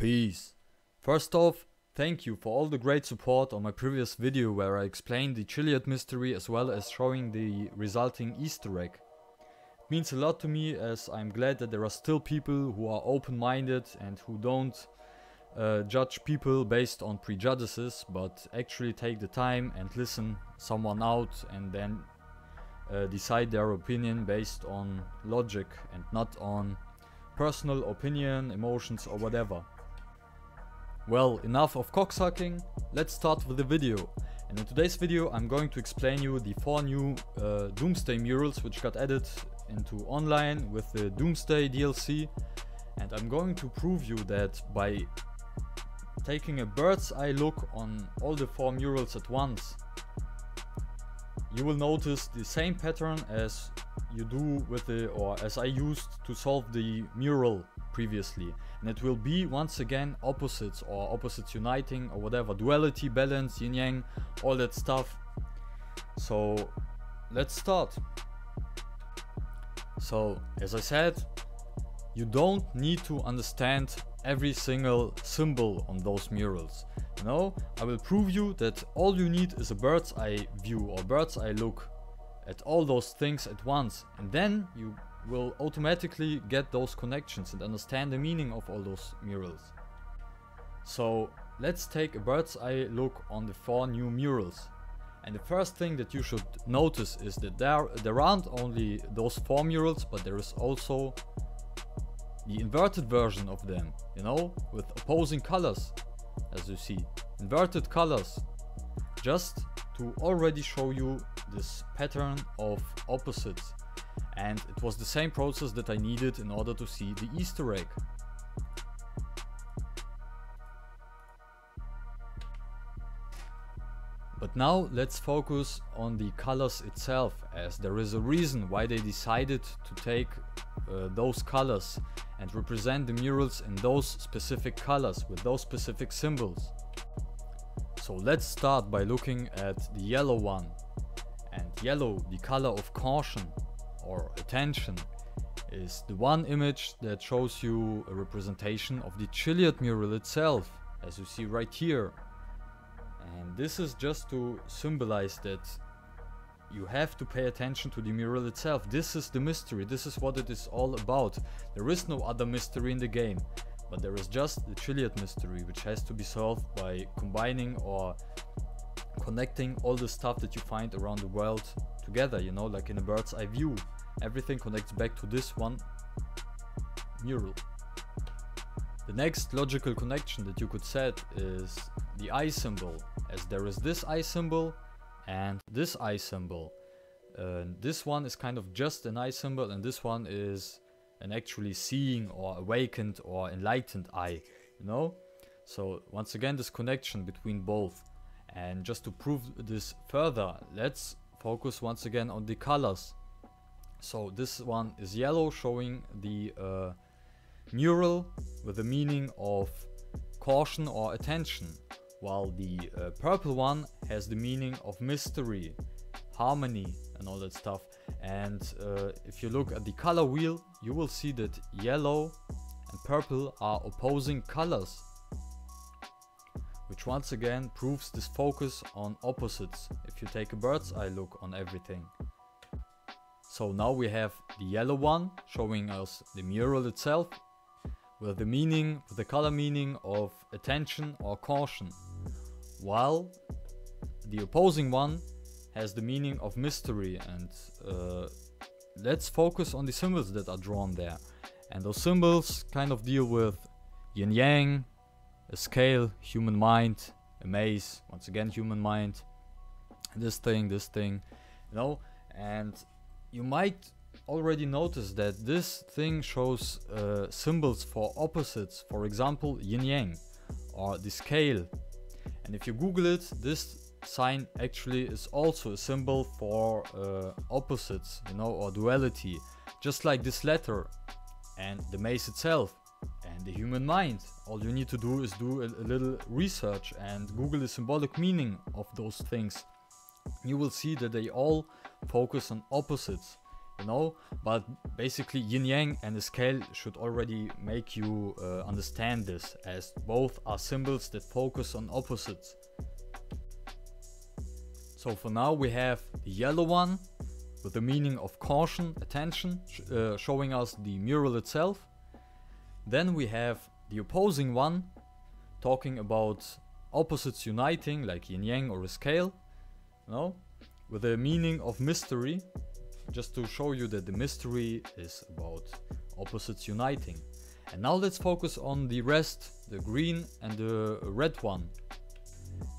Peace. First off, thank you for all the great support on my previous video where I explained the Chiliad mystery as well as showing the resulting Easter egg. It means a lot to me, as I'm glad that there are still people who are open-minded and who don't judge people based on prejudices, but actually take the time and listen someone out and then decide their opinion based on logic and not on personal opinion, emotions or whatever. Well, enough of cocksucking, let's start with the video. And in today's video I'm going to explain you the 4 new Doomsday Murals which got added into online with the Doomsday DLC. And I'm going to prove you that by taking a bird's eye look on all the 4 murals at once, you will notice the same pattern as you do with as I used to solve the mural previously. And it will be once again opposites or opposites uniting or whatever, duality, balance, yin yang, all that stuff. So let's start. So as I said, you don't need to understand every single symbol on those murals. No, I will prove you that all you need is a bird's eye view or bird's eye look at all those things at once, and then you will automatically get those connections and understand the meaning of all those murals. So let's take a bird's eye look on the 4 new murals. And the first thing that you should notice is that there aren't only those 4 murals, but there is also the inverted version of them, you know, with opposing colors, as you see, inverted colors, just to already show you this pattern of opposites. And it was the same process that I needed in order to see the Easter egg. But now let's focus on the colors itself, as there is a reason why they decided to take those colors and represent the murals in those specific colors with those specific symbols. So let's start by looking at the yellow one. And yellow, the color of caution or attention, is the one image that shows you a representation of the Chiliad mural itself, as you see right here. And this is just to symbolize that you have to pay attention to the mural itself. This is the mystery, this is what it is all about. There is no other mystery in the game, but there is just the Chiliad mystery, which has to be solved by combining or connecting all the stuff that you find around the world together, you know, like in a bird's eye view. Everything connects back to this one mural. The next logical connection that you could set is the eye symbol, as there is this eye symbol and this eye symbol. This one is kind of just an eye symbol, and this one is an actually seeing or awakened or enlightened eye, you know. So once again, this connection between both. And just to prove this further, let's focus once again on the colors. So this one is yellow, showing the mural with the meaning of caution or attention, while the purple one has the meaning of mystery, harmony and all that stuff. And if you look at the color wheel, you will see that yellow and purple are opposing colors, which once again proves this focus on opposites if you take a bird's eye look on everything. So now we have the yellow one showing us the mural itself with the meaning, with the color meaning of attention or caution, while the opposing one has the meaning of mystery. And let's focus on the symbols that are drawn there. And those symbols kind of deal with yin yang, a scale, human mind, a maze, once again human mind, this thing, you know. And you might already notice that this thing shows symbols for opposites, for example yin yang or the scale. And if you Google it, this sign actually is also a symbol for opposites, you know, or duality, just like this letter and the maze itself and the human mind. All you need to do is do a little research and Google the symbolic meaning of those things. You will see that they all focus on opposites. you know, but basically yin yang and the scale should already make you understand this, as both are symbols that focus on opposites. So for now we have the yellow one with the meaning of caution, attention, showing us the mural itself. Then we have the opposing one, talking about opposites uniting, like yin yang or a scale, you know, with the meaning of mystery, just to show you that the mystery is about opposites uniting. And now let's focus on the rest, the green and the red one.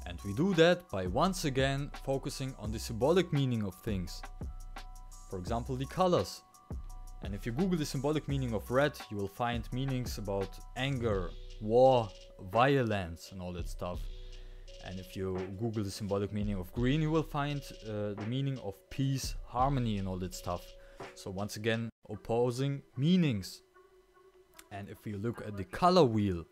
And we do that by once again focusing on the symbolic meaning of things. For example, the colors. And if you Google the symbolic meaning of red, you will find meanings about anger, war, violence and all that stuff. And if you Google the symbolic meaning of green, you will find the meaning of peace, harmony and all that stuff. So once again, opposing meanings. And if we look at the color wheel,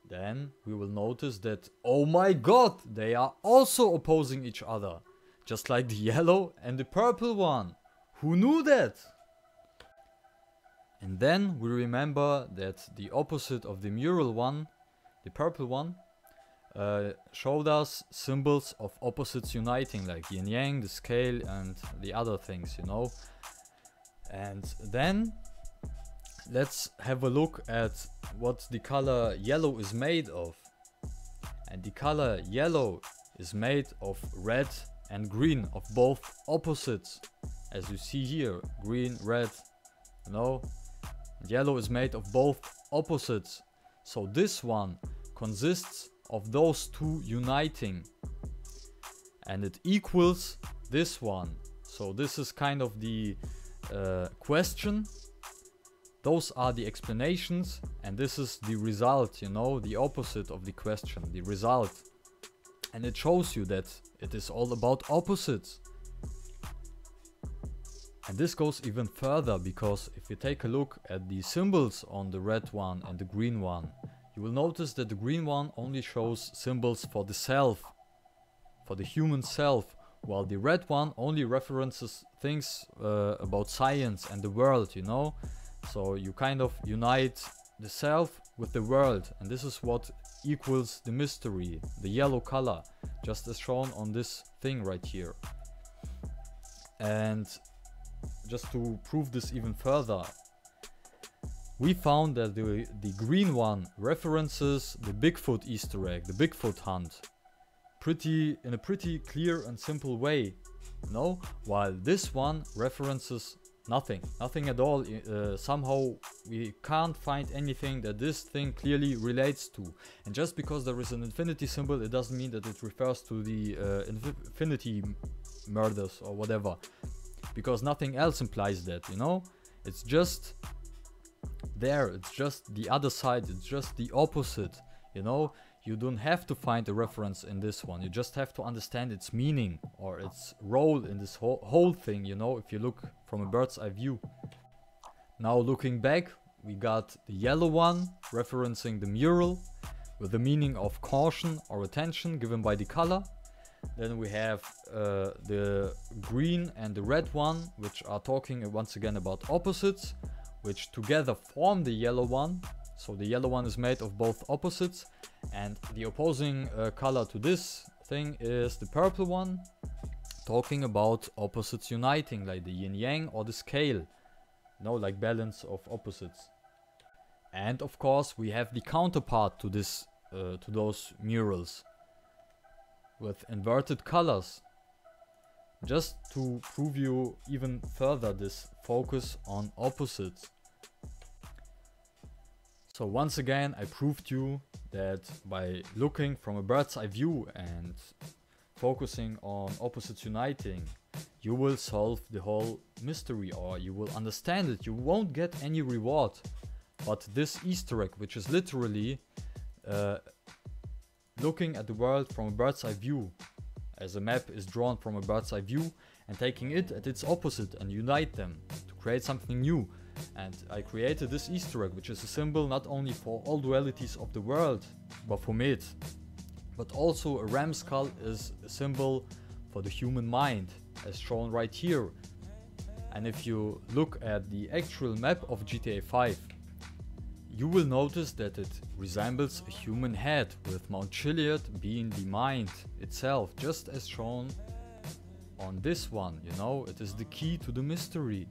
then we will notice that, oh my god, they are also opposing each other. Just like the yellow and the purple one. Who knew that? And then we remember that the opposite of the mural one, the purple one, showed us symbols of opposites uniting, like yin yang, the scale and the other things, you know. And then let's have a look at what the color yellow is made of. And the color yellow is made of red and green, of both opposites, as you see here, green, red, you know. Yellow is made of both opposites, so this one consists of those two uniting, and it equals this one. So this is kind of the question, those are the explanations, and this is the result, you know, the opposite of the question, the result. And it shows you that it is all about opposites. And this goes even further, because if you take a look at the symbols on the red one and the green one, you will notice that the green one only shows symbols for the self, for the human self, while the red one only references things about science and the world, you know. So you kind of unite the self with the world, and this is what equals the mystery, the yellow color, just as shown on this thing right here. And just to prove this even further, we found that the green one references the Bigfoot Easter egg, the Bigfoot hunt, in a pretty clear and simple way, you know, while this one references nothing at all. Somehow we can't find anything that this thing clearly relates to. And just because there is an infinity symbol, it doesn't mean that it refers to the infinity murders or whatever, because nothing else implies that, you know. It's just there, it's just the other side, it's just the opposite, you know. You don't have to find a reference in this one, you just have to understand its meaning or its role in this whole thing, you know, if you look from a bird's eye view. Now looking back, we got the yellow one referencing the mural with the meaning of caution or attention given by the color. Then we have the green and the red one, which are talking once again about opposites, which together form the yellow one. So the yellow one is made of both opposites, and the opposing color to this thing is the purple one, talking about opposites uniting, like the yin yang or the scale, you know, like balance of opposites. And of course we have the counterpart to this, to those murals, with inverted colors, just to prove you even further this focus on opposites. So once again I proved you that by looking from a bird's eye view and focusing on opposites uniting, you will solve the whole mystery, or you will understand it. You won't get any reward, but this Easter egg, which is literally looking at the world from a bird's eye view, as a map is drawn from a bird's eye view, and taking it at its opposite and unite them to create something new. And I created this Easter egg, which is a symbol not only for all dualities of the world, Baphomet, but also a ram skull is a symbol for the human mind, as shown right here. And if you look at the actual map of GTA 5, you will notice that it resembles a human head, with Mount Chiliad being the mind itself, just as shown on this one. You know, it is the key to the mystery.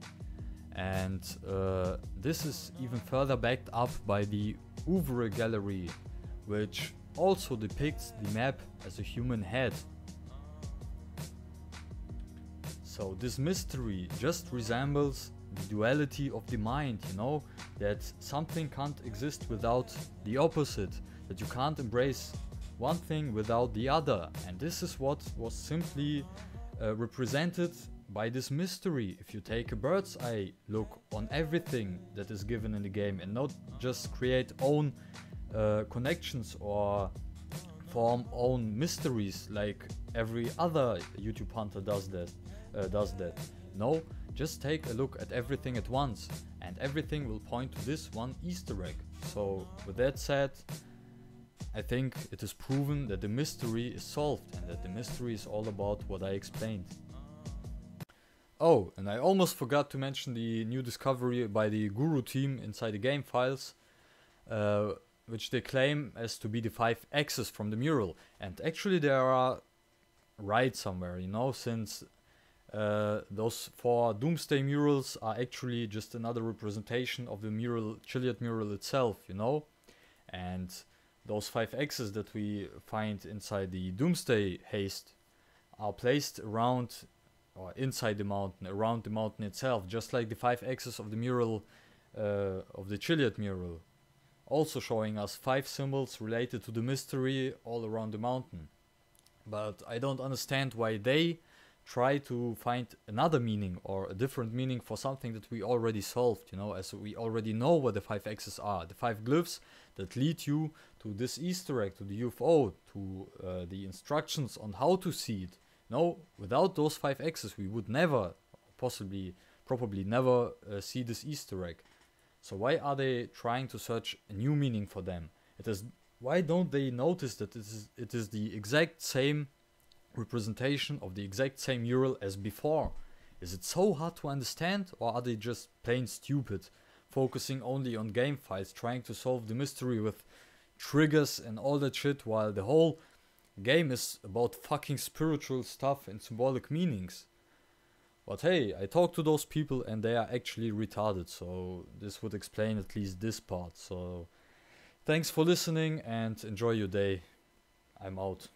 And this is even further backed up by the Ouvre gallery, which also depicts the map as a human head. So this mystery just resembles the duality of the mind, you know, that something can't exist without the opposite, that you can't embrace one thing without the other. And this is what was simply represented by this mystery. If you take a bird's eye look on everything that is given in the game and not just create own connections or form own mysteries like every other YouTube hunter does that. No, just take a look at everything at once and everything will point to this one Easter egg. So with that said, I think it is proven that the mystery is solved and that the mystery is all about what I explained. Oh, and I almost forgot to mention the new discovery by the Guru team inside the game files, which they claim as to be the 5 axes from the mural. And actually they are right somewhere, you know, since those 4 Doomsday Murals are actually just another representation of the mural, Chiliad mural itself, you know. And those 5 axes that we find inside the Doomsday haste are placed around or inside the mountain, around the mountain itself, just like the 5 axes of the mural, of the Chiliad mural. Also showing us 5 symbols related to the mystery all around the mountain. But I don't understand why they try to find another meaning or a different meaning for something that we already solved, you know, as we already know what the 5 axes are. The 5 glyphs that lead you to this Easter egg, to the UFO, to the instructions on how to see it. No, without those 5 axes we would never, probably never see this Easter egg. So why are they trying to search a new meaning for them? Why don't they notice that it is the exact same representation of the exact same mural as before? Is it so hard to understand, or are they just plain stupid, focusing only on game fights, trying to solve the mystery with triggers and all that shit, while the whole game is about fucking spiritual stuff and symbolic meanings? But hey, I talked to those people and they are actually retarded, so this would explain at least this part. So thanks for listening and enjoy your day. I'm out.